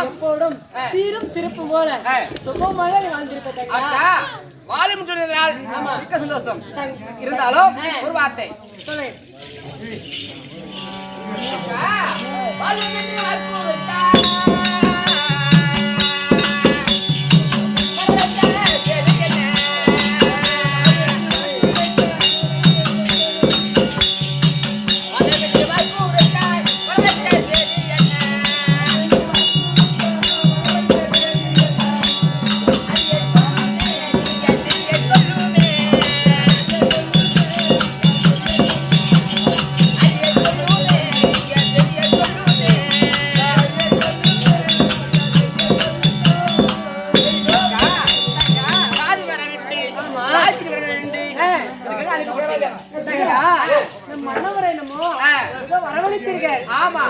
எப்போதும் சீரும் சிறப்பும் போல சுகமாக வாழ்ந்திருப்பதா வாழும் சொன்னதால் மிக்க சந்தோஷம். இருந்தாலும் ஒரு வார்த்தை சொல்லு. மன்னவரை என்னமோ வரவழைத்தீர்கள். ஆமா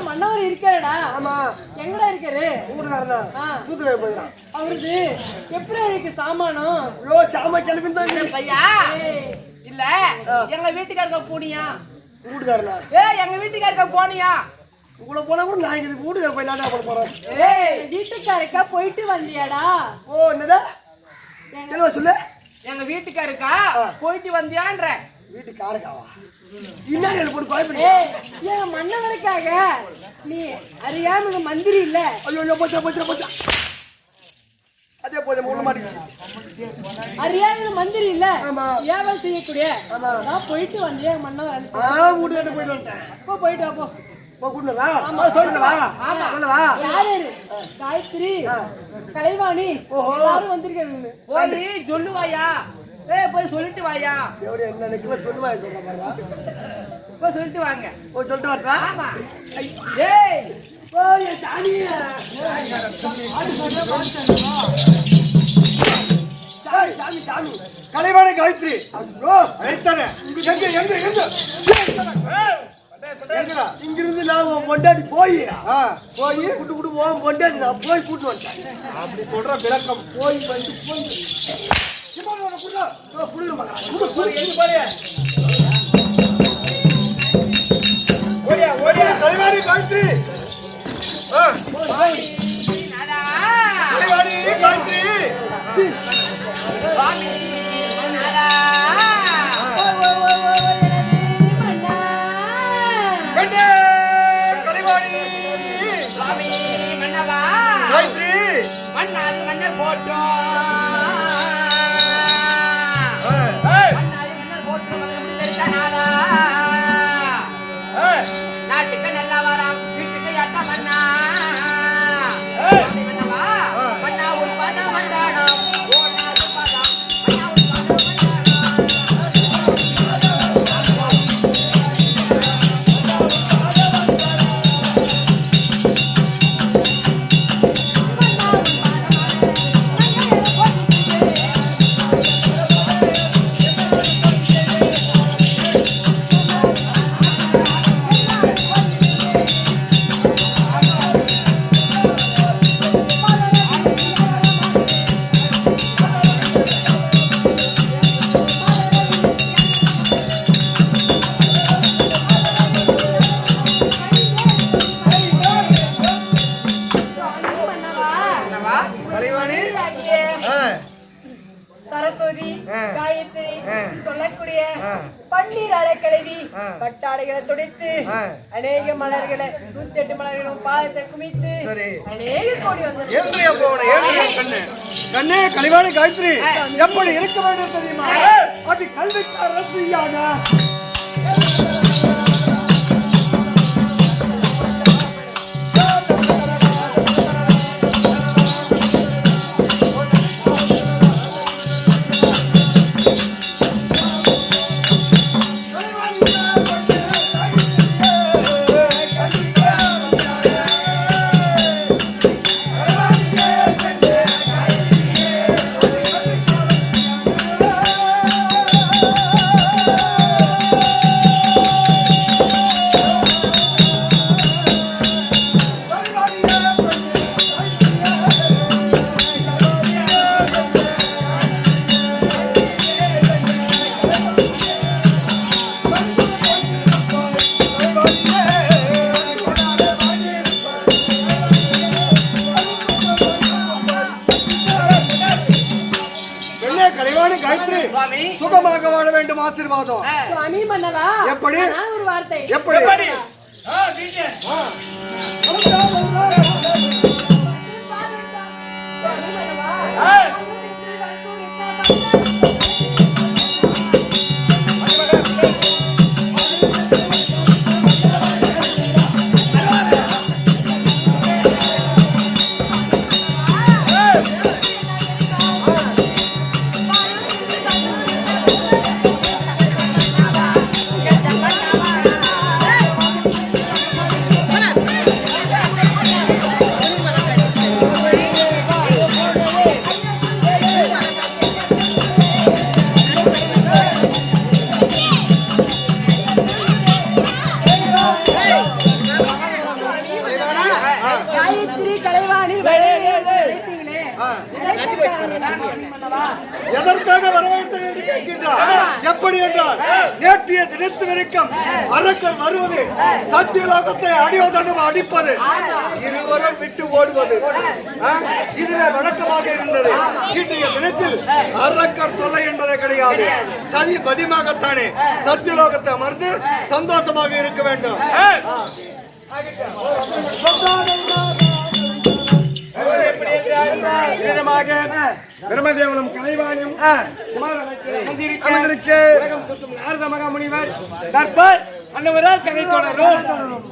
மன்னவர் இருக்காருடா. எங்கடா இருக்காரு? அவருது எப்படி இருக்கு சாமானம்? பையா இல்ல எங்க வீட்டுக்காரங்க போனியா? வீட்டுக்காரனா? எங்க வீட்டுக்காரங்க போனியா? உங்களை போனா கூட நான் இதுக்கு வீட்டுக்கார போய் நாடா போட போறேன். வீட்டுக்காரக்கா போயிட்டு வந்தியாடா? ஓ என்னடா தெளிவா சொல்லு. எங்க வீட்டுக்காருக்கா போயிட்டு வந்தியான்ற? வீட்டுக்காரக்காவா? இன்னும் என்ன போட்டு காய் பண்ணி எங்க மன்னவருக்காக நீ அறியாம மந்திரி இல்ல. ஐயோ போச்சா அதே போதும் முள்ள மாட்டிச்சு. அறியாம மந்திரி இல்ல வியாபாரம் செய்யக்கூடிய நான் போயிட்டு வந்தேன் மன்னவர். வீட்டுக்கார போயிட்டு வந்துட்டேன். போயிட்டு வா காயத்ரி கலைவாணி எல்லாரும் வந்திருக்காங்க. போய் சொல்லுவாயா? போய் சொல்லிட்டு வாயா. என்ன சொல்லுவாயா? சொல்ற போய் சொல்லிட்டு வாங்க. சொல்லிட்டு வரட்டா? ஆமா. கலைவாணி காயத்ரி இங்கிருந்து நான் பொண்டாடி போய் கூட்டு கூட்டு போவோம். பொண்டாடி நான் போய் கூட்டு வந்தேன். அப்படி சொல்ற விளக்கம் போய் வந்து கலைவாணி காயத்ரி கலைவாணி காயத்ரி மன்னர் போட்டோம் நாட்டுக்கு நல்லா வராம் வீட்டுக்கு யாட்டா பண்ணா பண்ணா ஒரு பதம் வந்தாடம் சரஸ்வதி காயத்ரி சொல்லக்கூடிய பன்னீர் அலைக்கலவி பட்டாடைகளை துடைத்து அநேக மலர்களை 108 மலர்களும் பாதத்தை குமித்து அநேக கோடி வந்து கண்ணே கலைவாணி காயத்ரி எப்படி இருக்க வேண்டும் தெரியுமா? அது கல்விக்கார ரசியான காயத்ரி சுவாமி. சுகமாக வாழ வேண்டும் ஆசீர்வாதம். சுவாமி மன்னவா எப்படி? நான் ஒரு வார்த்தை எப்படி? காயத்ரி கலைவாணி எதற்காக வரவேற்கிறேன் என்று கேட்கின்றார். எப்படி என்றால் நேற்றைய தினத்து வரைக்கும் அரக்கர் வருவது, சத்தியலோகத்தை அடியோதனம் அடிப்பது, இருவரும் விட்டு ஓடுவது இதுவே வழக்கமாக இருந்தது. இன்றைய தினத்தில் அரக்கர் தொல்லை என்பதே கிடையாது. சதி பதிமாகத்தானே சத்தியலோகத்தை அமர்ந்து சந்தோஷமாக இருக்க வேண்டும். பிரம்மதேவனும் கலைவாணியும் நாரத மகாமுனிவர் தற்போது அன்னவரால் கதை தொடரும்.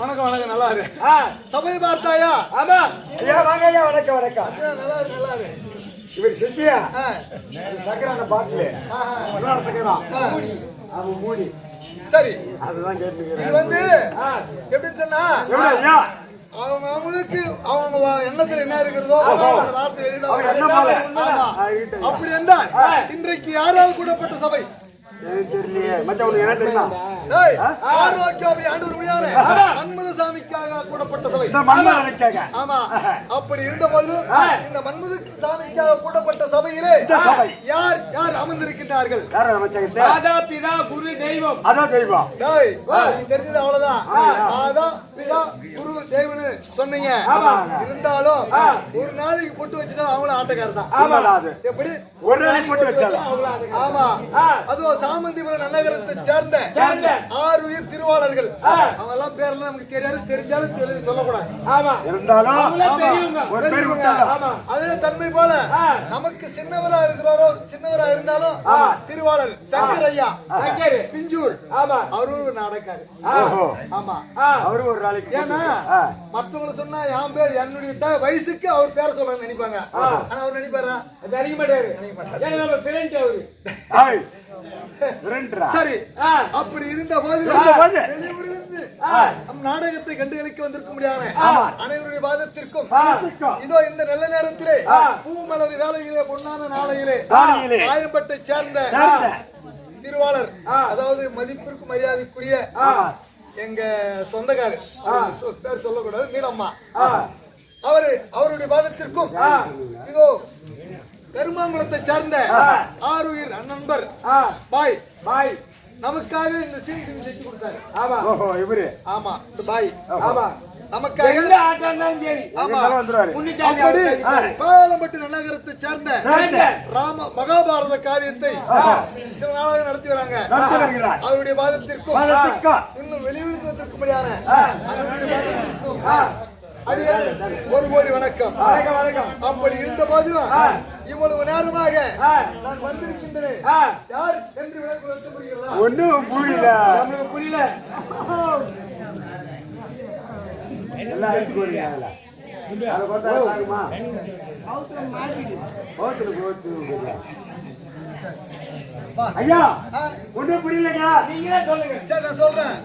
வணக்கம் வணக்கம், நல்லா இரு. சபை பார்த்தாயா? ஆமா ஐயா வாங்க ஐயா, வணக்கம் வணக்கம். நல்லா இரு நல்லா இரு. இவர் சிஷ்யா சக்கரான பாட்டிலே அவன் மூடி. சரி, அதுதான் கேட்டுக்கிறேன். இது வந்து எப்படின்னு சொன்னா அவங்க அவங்களுக்கு அவங்க எண்ணத்துல என்ன இருக்கிறதோ அந்த வார்த்தை எழுத. அப்படி என்றால் இன்றைக்கு யாரால் கூடப்பட்ட சபை? தெரியலையே மச்சான், உனக்கு என்ன தெரியுமா? டேய், ஆரோக்கியாபுரி ஆண்டவர் முடியாத மன்மதசாமிக்காக கூடப்பட்ட சபை. இந்த மன்மதனுக்காக. ஆமா. அப்படி இருந்தபோது இந்த மன்மதசாமிக்காக கூடப்பட்ட சபையிலே யார் யார் அமர்ந்திருக்கின்றார்கள்? யார மச்சான்? மாதா பிதா குரு தெய்வம். அதான் தெய்வம். டேய், நீ தெரிஞ்சது அவ்வளவுதான். மாதா பிதா குரு தெய்வம்னு சொன்னீங்க. இருந்தாலும் ஒரு நாளைக்கு போட்டு வச்சுட்டா அவங்களும் ஆட்டக்காரர் தான். ஆமாடா, அது எப்படி ஒரு நாளைக்கு போட்டு வச்சாலும். ஆமா. அதுவும் சாமந்திபுரம் நன்னகரத்தை சேர்ந்த 6 உயிர் திருவாளர்கள். அவங்க எல்லாம் பேரெல்லாம் நமக்கு தெரியாது, தெரிஞ்சாலும் சொல்லக்கூடாது. இருந்தாலும் ஒரு பேர் விட்டாலும் அதே தன்மை போல நமக்கு சின்னவரா இருக்கிறாரோ, சின்னவரா இருந்தாலும் திருவாளர் சங்கர் ஐயா பிஞ்சூர் அவரு ஒரு நாடகாரு. ஆமா, அவரு ஒரு நாளைக்கு. ஏன்னா மத்தவங்களை சொன்னா என் பேர் என்னுடைய வயசுக்கு அவர் பேரை சொல்ல நினைப்பாங்க. ஆனா அவர் நினைப்பாரா? நினைக்க மாட்டாரு. சரி, அப்படி இருந்த போது நாடகத்தை கண்டுகளிக்க வந்திருக்க முடியாது. அனைவருடைய வாதத்திற்கும் இதோ இந்த நல்ல நேரத்திலே பூமலர் வேலையிலே பொன்னான நாளையிலே ஆயம்பட்டை சேர்ந்த திருவாளர், அதாவது மதிப்பிற்கு மரியாதைக்குரிய எங்க சொந்தக்காரர், பேர் சொல்லக்கூடாது, மீனம்மா, அவருடைய வாதத்திற்கும் இதோ கருமாங்குளத்தை சார்ந்த 6 உயிர் நண்பர் பாய் பாய் நமக்காக இந்த சீன் செஞ்சு கொடுத்தாரு. ஆமா, இவரு. ஆமா, இந்த பாய். ஆமா, நமக்காக அப்படி பாலம்பட்டு நன்னகரத்தை சேர்ந்த ராம மகாபாரத காவியத்தை சில நாளாக நடத்தி வராங்க. அவருடைய வாதத்திற்கும் இன்னும் வெளியுறவு முடியாத ஒரு கோடி வணக்கம். அப்படி இருந்த போதிலும் இவ்வளவு நேரமாக நான் வந்திருக்கின்றேன். யார் என்று விளக்குகிறதா? ஒண்ணும் புரியல, புரியல. ஐயா, ஒண்ணும் புரியலங்க, நீங்களே சொல்லுங்க. சரி, நான் சொல்றேன்.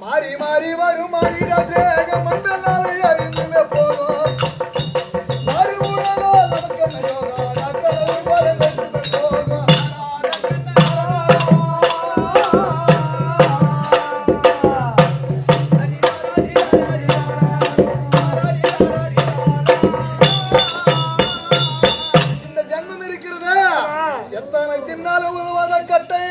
மாறி மாறி வரும் மாறிடா தேகம் மண்டலாலை அழிந்து போகும். மாறி ஊழலோ நமக்கு நயோகா கடவுள் போல வென்று போகும். இந்த ஜன்மம் இருக்கிறது எத்தனை தின்னாலும் உருவாத கட்டை,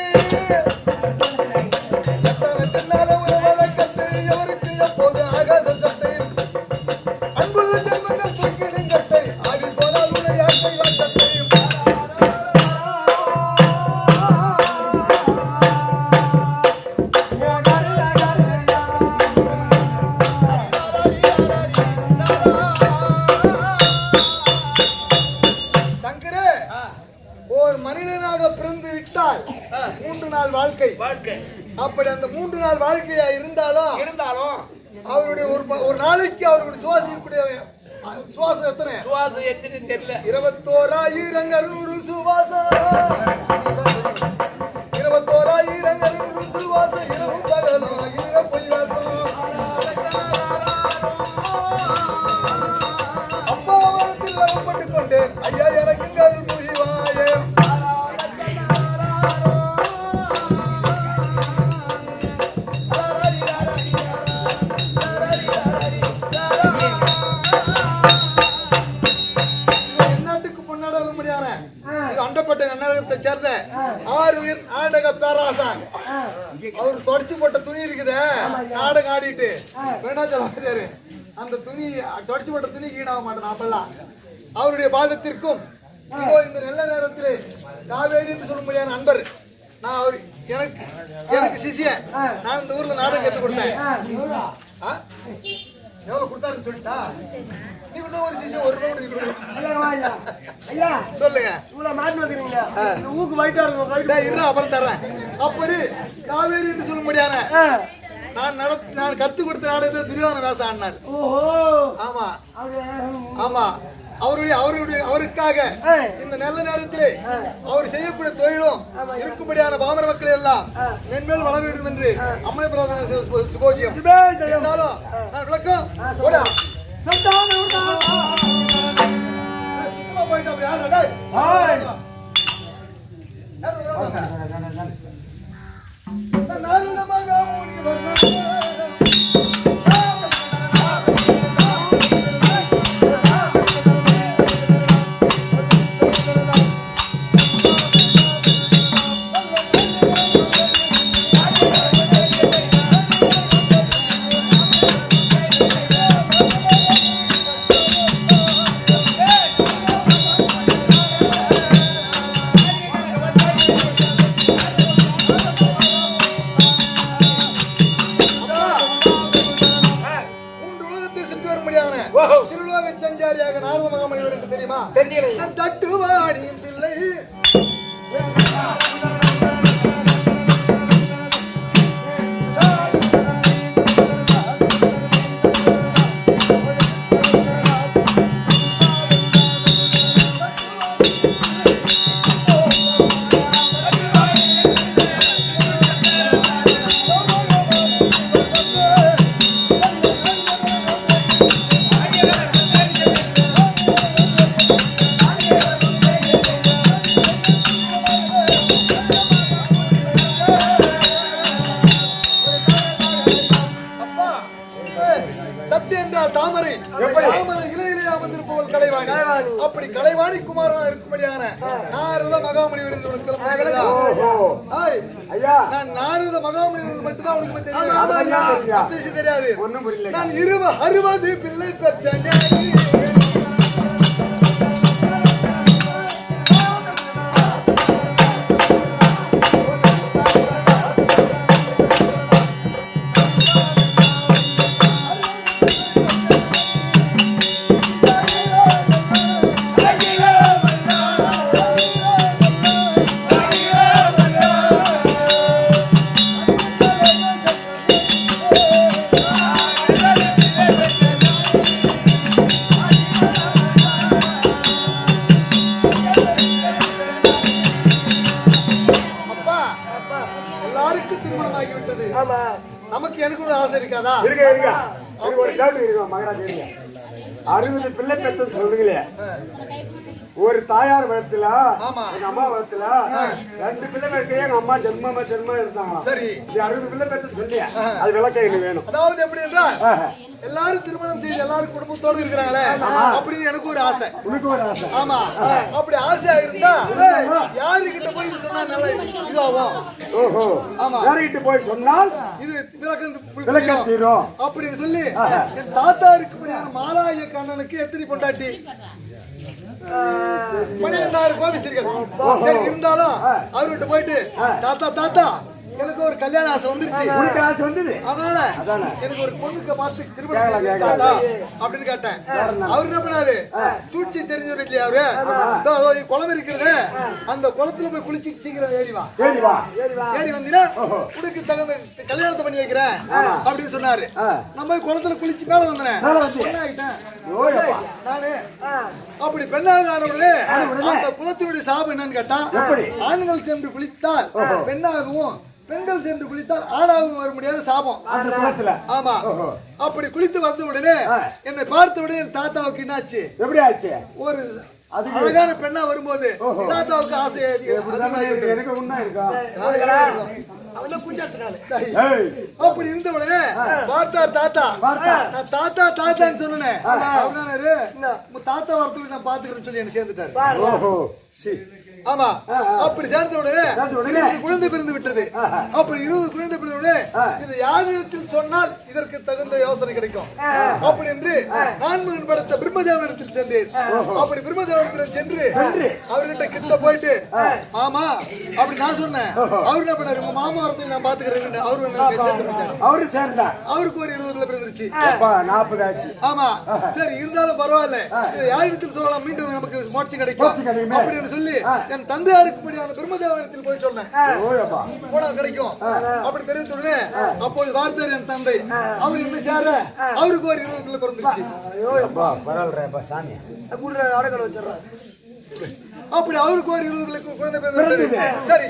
பிறந்து விட்டால் 3 நாள் வாழ்க்கை. அப்படி அந்த 3 நாள் வாழ்க்கையா இருந்தாலும் அவருடைய ஒரு நாளைக்கு அவருடைய சுவாசிக்கக்கூடிய சுவாசம் எத்தனை? 21,600 சுவாசம். 21,600 சுவாசம். இரவும் பகலும் இர பொய்வாசம். அப்பா வாரத்தில் அகப்பட்டுக் கொண்டேன், ஐயா எனக்கு கருள் புரிவாயே. அண்டப்பட்ட நன்னகரத்தை சேர்ந்த 6 உயிர் நாடக பேராசான். அவர் தொடச்சு போட்ட துணி இருக்குது, நாடகம் ஆடிட்டு வேணா சொல்ல அந்த துணி தொடச்சு போட்ட துணி ஈடாக மாட்டேன் அப்பெல்லாம். அவருடைய பாதத்திற்கும் இந்த நல்ல நேரத்திலே காவேரி என்று சொல்ல முடியாத நண்பர், நான் அவர் எனக்கு சிசிய, நான் இந்த ஊர்ல நாடகம் கற்றுக் கொடுத்தேன். எவ்வளவு கொடுத்தாருன்னு சொல்லிட்டா நீ கூட ஒரு சீசன் ஒரு ரவுண்ட் நீ கொடு. ஐயா சொல்லுங்க இவ்வளவு மாட்டு வைக்கிறீங்க இந்த ஊக்கு வைட்டா இருக்கும் டேய் இருடா அப்புறம் தர்றேன். அப்படி காவேரி என்று சொல்ல முடியாத நான் கத்து கொடுத்த நாடகத்தை துரியோதன வேஷம் ஆடினார். ஓஹோ ஆமா ஆமா அவருக்காக இந்த நல்ல நேரத்திலே அவர் செய்யக்கூடிய தொழிலும் இருக்கும்படியான பாமர மக்கள் எல்லாம் மென்மேல் வளர வேண்டும் என்று அம்மனை பிரார்த்தனை சுபோஜியம் இருந்தாலும் நான் விளக்கம் போடா. சுத்தமா போயிட்டு அப்படி யாரு டேய்? திருலோக சஞ்சாரியாக நாரத மகாமணிவர் என்று தெரியுமா? தட்டுவாடி பிள்ளை தாமரை இலையிலே அமர்ந்திருப்பவள் கலைவாணி. அப்படி கலைவாணி குமாரனா இருக்கும்படியான நாரத மகாமணிவர் என்று உனக்கு நான் நாரத மகாமணிவர் மட்டும்தான் உனக்கு தெரியாது. நான் 60 பிள்ளை பெற்றேன். நமக்கு எனக்கு ஒரு ஆசை இருக்காதா? இருக்க ஒரு டவுட் இருக்கு மகராஜ். 60 பிள்ளை பெற்று சொல்றீங்களே, ஒரு தாயார் வயத்துல எங்க அம்மா வயத்துல 2 பிள்ளை பெற்று எங்க அம்மா ஜென்மமா இருந்தாங்க. சரி, 60 பிள்ளை பெற்று சொல்லியா அது விளக்கம் எனக்கு வேணும். அதாவது எப்படி என்றால் எல்லாரும் திருமணம் செய்து எல்லாரும் குடும்பத்தோடு இருக்கிறாங்களே அப்படின்னு எனக்கு ஒரு ஆசை. உனக்கு ஒரு ஆசை? ஆமா. அப்படி ஆசையா இருந்தா யாருக்கிட்ட போய் சொன்னா நல்லா இதாகும். ஓஹோ, ஆமா, யாருக்கிட்ட போய் சொன்னால் இது விளக்கம் தீரும் அப்படின்னு சொல்லி என் தாத்தா இருக்கும்படியான மாலாய கண்ணனுக்கு எத்தனை பொண்டாட்டி 12,000 கோபிஸ்திரிகள். சரி, இருந்தாலும் அவர்கிட்ட போயிட்டு தாத்தா தாத்தா எனக்கு ஒரு கல்யாண ஆசை வந்துருச்சு. ஆசை வந்தது, அதனால எனக்கு ஒரு பொண்ணுக்கு பார்த்து திருமணம் அப்படின்னு கேட்டேன். அவரு என்ன பண்ணாரு, சூழ்ச்சி தெரிஞ்சவர் இல்லையா அவரு, குளம் இருக்கிறது அந்த குளத்துல போய் குளிச்சுட்டு சீக்கிரம் ஏறி வந்தீங்கன்னா உனக்கு தகுந்த கல்யாணத்தை பண்ணி வைக்கிறேன் அப்படின்னு சொன்னாரு. நம்ம போய் குளத்துல குளிச்சு மேல வந்தேன். நானு அப்படி பெண்ணாக ஆனவுடனே அந்த குளத்தினுடைய சாபம் என்னன்னு கேட்டா, ஆண்கள் சேர்ந்து குளித்தால் பெண்ணாகவும் பெண்கள் சேர்ந்து குளித்தால் ஆணாகவும் வர முடியாத சாபம். ஆமா. அப்படி குளித்து வந்த உடனே என்னை பார்த்த உடனே என் தாத்தாவுக்கு என்னாச்சு, எப்படி ஆச்சு, ஒரு அழகான பெண்ணா வரும்போது தாத்தாவுக்கு ஆசை. அப்படி இருந்த உடனே பார்த்தார் தாத்தா. தாத்தா தாத்தான்னு சொன்னேன். தாத்தா வரத்துக்கு நான் பாத்துக்கிறேன்னு சொல்லி என்ன சேர்ந்துட்டாரு. ஆமா அப்படி சேர்ந்த உடனே 20 குழந்தை பிறந்து விட்டது. அப்படி 20 குழந்தை பிறந்த உடனே இது யாரிடத்தில் சொன்னால் இதற்கு தகுந்த யோசனை கிடைக்கும் அப்படி என்று நான்மகன் படைத்த பிரம்மதேவனிடத்தில் சென்றேன். அப்படி பிரம்மதேவனிடத்தில் சென்று அவர்கிட்ட கிட்ட போயிட்டு ஆமா அப்படி நான் சொன்னேன். அவரு என்ன பண்ணாரு, உங்க மாமா வரத்தை நான் பாத்துக்கிறேன். அவரு சேர்ந்தா அவருக்கு ஒரு 20 பிறந்துருச்சு. 40 ஆச்சு. ஆமா சரி இருந்தாலும் பரவாயில்ல, யாரிடத்தில் சொல்லலாம் மீண்டும் நமக்கு மோட்சம் கிடைக்கும் அப்படின்னு சொல்லி என் தந்தையாருக்கு முடியாத பிரம்மதேவனிடத்தில் போய் சொன்னேன். போனா கிடைக்கும் அப்படி தெரிவித்துடனே அப்போது வார்த்தை என் தந்தை அவர் இன்னும் சேர அவருக்கு ஒரு 20 பிள்ளை பிறந்துருச்சு. அப்படி அவருக்கு ஒரு 20 பிள்ளை குழந்தை பிறந்தது. சரி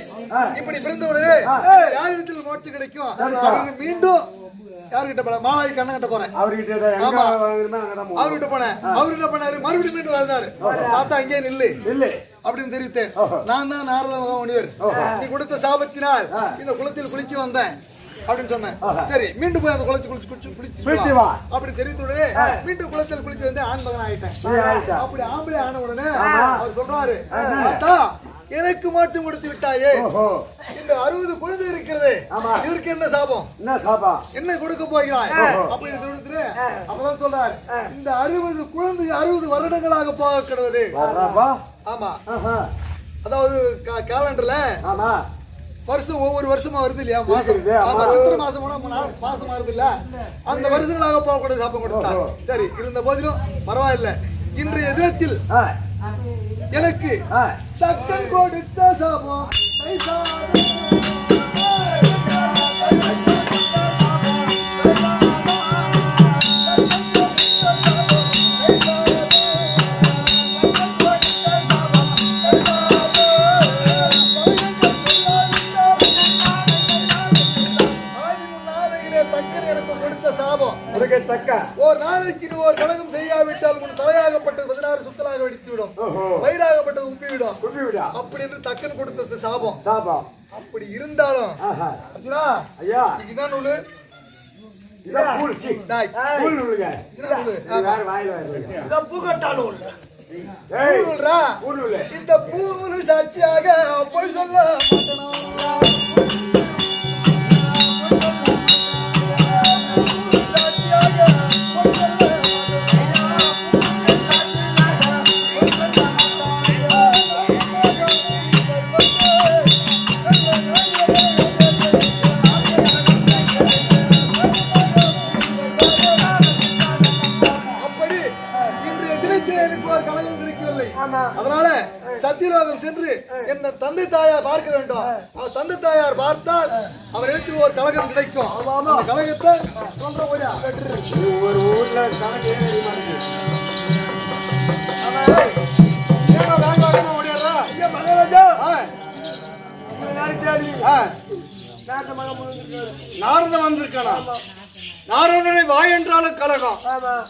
இப்படி பிறந்த உடனே யாரிடத்தில் மோட்சம் கிடைக்கும் அவருக்கு மீண்டும் யாருகிட்ட போல மாலாய் கண்ணகிட்ட போறேன். அவர்கிட்ட போனேன். அவரு என்ன பண்ணாரு, மறுபடியும் மீண்டும் வந்தாரு. தாத்தா இங்கே நில்லு அப்படின்னு தெரிவித்தேன். நான் தான் நாரத முனிவர், நீ கொடுத்த சாபத்தினால் இந்த குளத்தில் குளிச்சு வந்தேன் அப்படின்னு சொன்னேன். சரி மீண்டும் போய் அந்த குளத்தில் குளிச்சு அப்படி தெரிவித்த உடனே மீண்டும் குளத்தில் குளிச்சு வந்து ஆண் மகன் ஆயிட்டேன். அப்படி ஆம்பளை ஆன உடனே அவர் சொல்றாரு, தாத்தா எனக்கு மாற்றம் கொடுத்து விட்டாயே, இந்த 60 குழந்தை இருக்கிறது இதற்கு என்ன சாபம், என்ன கொடுக்க போகிறாய் அப்படின்னு சொல்லிட்டு அப்பதான் சொல்றாரு, இந்த 60 குழந்தை 60 வருடங்களாக போக கிடவது. ஆமா அதாவது காலண்டர்ல வருஷம் ஒவ்வொரு வருஷமா வருது இல்லையா, மாசம் சித்திரை மாசம் மாசம் வருது இல்ல, அந்த வருஷங்களாக போகக்கூடிய சாபம் கொடுத்தார். சரி இருந்த போதிலும் பரவாயில்ல, இன்றைய தினத்தில் எனக்கு தக்கன் கொடுத்த சாபம் ஒரு நாளைக்கு ஒரு கலகம் செய்யாவிட்டால் உன் தலையாகப்பட்டது 16 சுத்தலாக வெடித்துவிடும், வயிறாகப்பட்டது உப்பிவிடும் அப்படி என்று தக்கன் கொடுத்தது சாபம். அப்படி இருந்தாலும் அர்ஜுனா ஐயா இதுதான் நூலு, இந்த பூநூலு சாட்சியாக போய் சொல்ல அதனால சத்தியலோகம் சென்று என்ன தந்தை தாயார் பார்க்க வேண்டும். அவர் தந்தை தாயார் பார்த்தால் அவர் இடத்தில் ஒரு கலகம் கிடைக்கும். அந்த கலகத்தை ஒரு ஊர்ல நாரத வந்திருக்கானா, நாரதனை வாய் என்றாலும் கலகம்,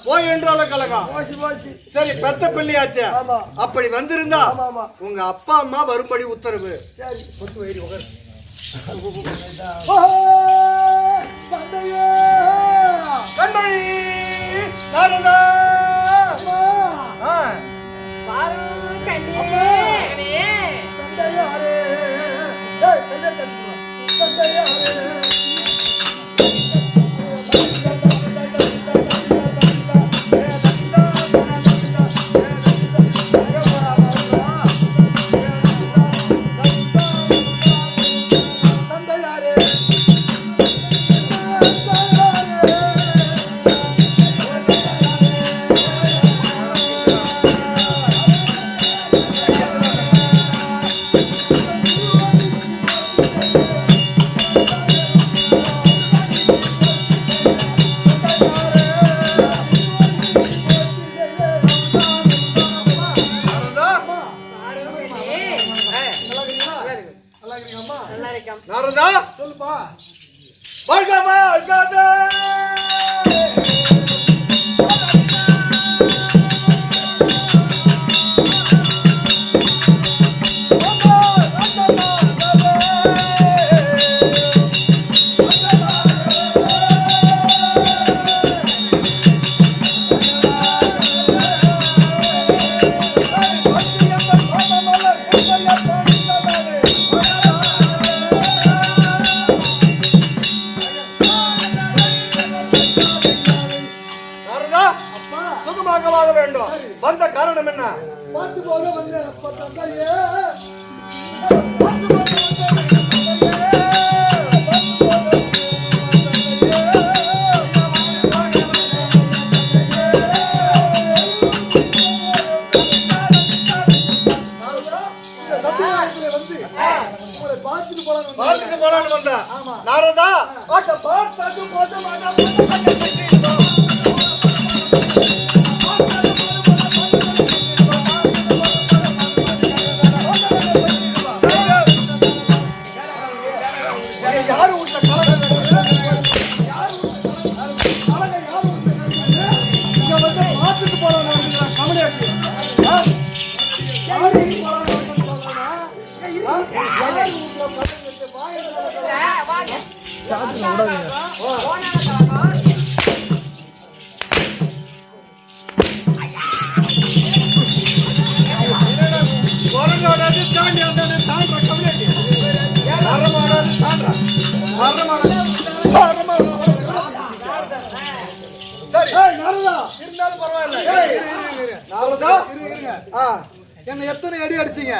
போய் என்றாலும் கலகம். சரி பெத்த பிள்ளையாச்சு, அப்படி வந்திருந்தா உங்க அப்பா அம்மா வரும்படி உத்தரவு. நாரதா பக்கமாக வேண்டும். வந்த காரணம் என்ன? பார்த்து போக வந்து தந்தையே பார்த்துட்டு போலான்னு வந்தேன். நாரதா பார்த்து போது யாரு வீட்டுல கலகம் இங்க வந்து பார்த்துட்டு போலாம் கமலியாட்டி என்ன எத்தனை அடி அடிச்சீங்க?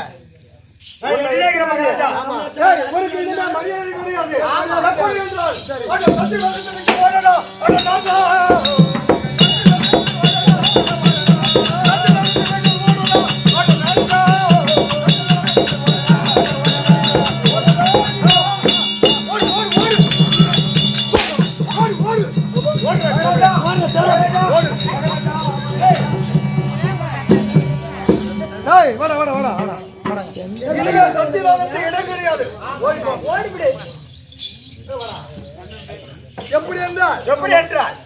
எப்படி என்றால்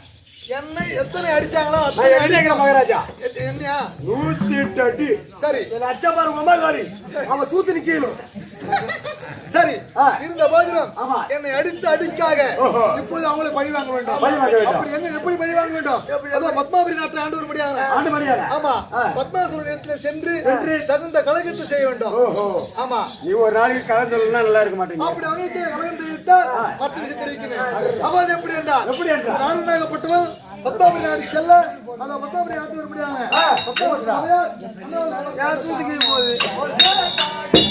என்னை எத்தனை அடிச்சாங்களோ மகாராஜா என்னையா 108 அடி. சரி அச்சா பாருங்க அவன் சூத்து நிக்கணும். சரி இருந்த போதிலும் என்னை அடித்த அடிக்காக இப்போது அவங்களை பழி வாங்க வேண்டும். அப்படி என்ன எப்படி பழி வாங்க வேண்டும்? அதோ பத்மாவதி நாட்டை ஆண்டு வரும்படியாக ஆமா பத்மாசுரன் இடத்துல சென்று தகுந்த கலகத்தை செய்ய வேண்டும். ஆமா நீ ஒரு நாளைக்கு கலந்து சொல்லலாம் நல்லா இருக்க மாட்டேங்க. அப்படி அவங்களுக்கு கலகம் தெரிவித்தா மற்ற விஷயம் தெரிவிக்கிறேன். அப்ப அது எப்படி என்றால் நாகப்பட்டவன் பத்தாபுரி நாடு செல்ல அந்த பத்தாபுரி ஆண்டு வரும்படியாக பத்தாபுரி யார் தூத்துக்கு போகுது